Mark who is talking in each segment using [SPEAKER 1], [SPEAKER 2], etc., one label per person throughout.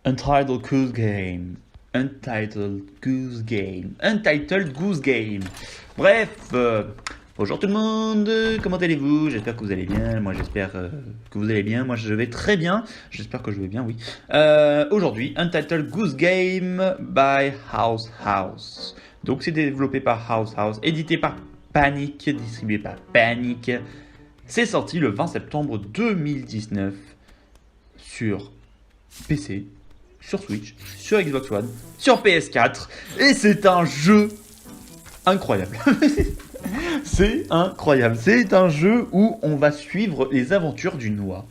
[SPEAKER 1] Untitled Goose Game. Untitled Goose Game. Untitled Goose Game. Bref, bonjour tout le monde, comment allez-vous? J'espère que vous allez bien, moi j'espère que vous allez bien, moi je vais très bien, j'espère que je vais bien, oui. Aujourd'hui, Untitled Goose Game by House House. Donc c'est développé par House House, édité par Panic, distribué par Panic. C'est sorti le 20 septembre 2019 sur PC, sur Switch, sur Xbox One, sur PS4, et c'est un jeu incroyable. C'est incroyable. C'est un jeu où on va suivre les aventures d'une oie.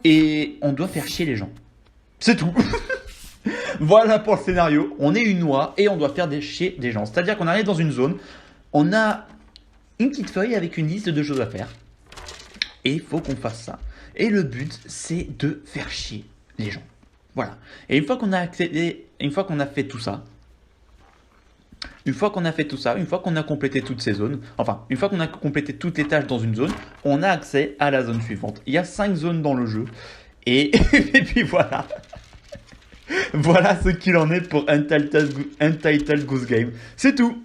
[SPEAKER 1] Et on doit faire chier les gens. C'est tout. Voilà pour le scénario. On est une oie et on doit faire chier des gens. C'est-à-dire qu'on arrive dans une zone, on a une petite feuille avec une liste de choses à faire. Et il faut qu'on fasse ça. Et le but, c'est de faire chier les gens. Voilà. Et une fois qu'on a accédé, une fois qu'on a fait tout ça, une fois qu'on a complété toutes ces zones, enfin, une fois qu'on a complété toutes les tâches dans une zone, on a accès à la zone suivante. Il y a 5 zones dans le jeu. Et puis voilà. Voilà ce qu'il en est pour Untitled Goose Game. C'est tout.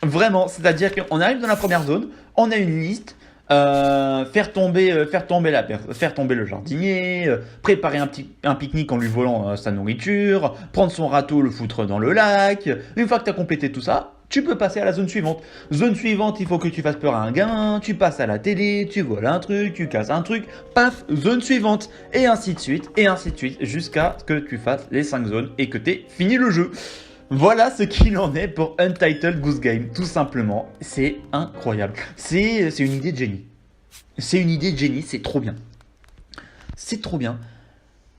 [SPEAKER 1] Vraiment, c'est-à-dire qu'on arrive dans la première zone, on a une liste, faire tomber le jardinier, préparer un pique-nique en lui volant sa nourriture, prendre son râteau, le foutre dans le lac. Une fois que tu as complété tout ça, tu peux passer à la zone suivante. Zone suivante, il faut que tu fasses peur à un gamin, tu passes à la télé, tu voles un truc, tu casses un truc, paf, zone suivante, et ainsi de suite, jusqu'à ce que tu fasses les 5 zones et que tu aies fini le jeu. Voilà ce qu'il en est pour Untitled Goose Game, tout simplement. C'est incroyable. C'est une idée de génie. C'est une idée de génie, c'est trop bien. C'est trop bien.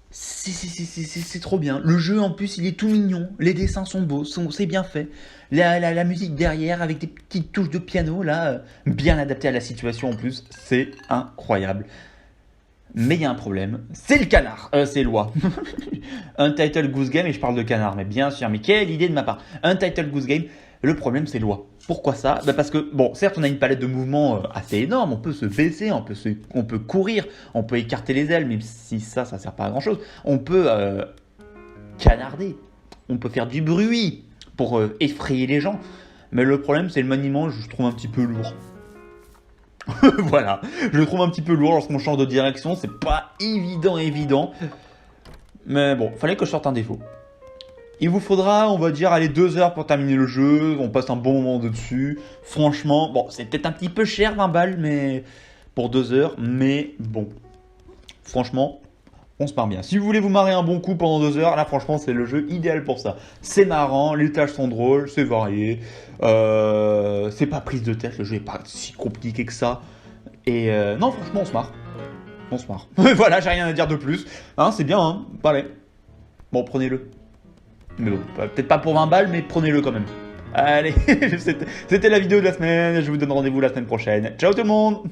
[SPEAKER 1] C'est trop bien. Le jeu en plus il est tout mignon. Les dessins sont beaux, c'est bien fait. La musique derrière avec des petites touches de piano là, bien adaptée à la situation en plus. C'est incroyable. Mais il y a un problème, c'est le canard, c'est l'oie. Untitled Goose Game, et je parle de canard, mais bien sûr, mais quelle idée de ma part. Untitled Goose Game, le problème c'est l'oie. Pourquoi ça? Parce que, bon, certes on a une palette de mouvements assez énorme, on peut se baisser, on peut courir, on peut écarter les ailes, même si ça sert pas à grand chose. On peut canarder, on peut faire du bruit pour effrayer les gens. Mais le problème c'est le maniement, je trouve un petit peu lourd. Voilà, je le trouve un petit peu lourd lorsqu'on change de direction, c'est pas évident. Mais bon, fallait que je sorte un défaut. Il vous faudra, on va dire, aller 2 heures pour terminer le jeu, on passe un bon moment dessus. Franchement, bon, c'est peut-être un petit peu cher, 20 balles, mais pour 2 heures, mais bon. Franchement, on se marre bien. Si vous voulez vous marrer un bon coup pendant 2 heures, là franchement c'est le jeu idéal pour ça. C'est marrant, les tâches sont drôles, c'est varié, c'est pas prise de tête, le jeu est pas si compliqué que ça. Et non franchement on se marre. On se marre. Voilà, j'ai rien à dire de plus. Hein, c'est bien, hein. Allez. Bon, prenez-le. Mais bon, peut-être pas pour 20 balles, mais prenez-le quand même. Allez, c'était la vidéo de la semaine, je vous donne rendez-vous la semaine prochaine. Ciao tout le monde!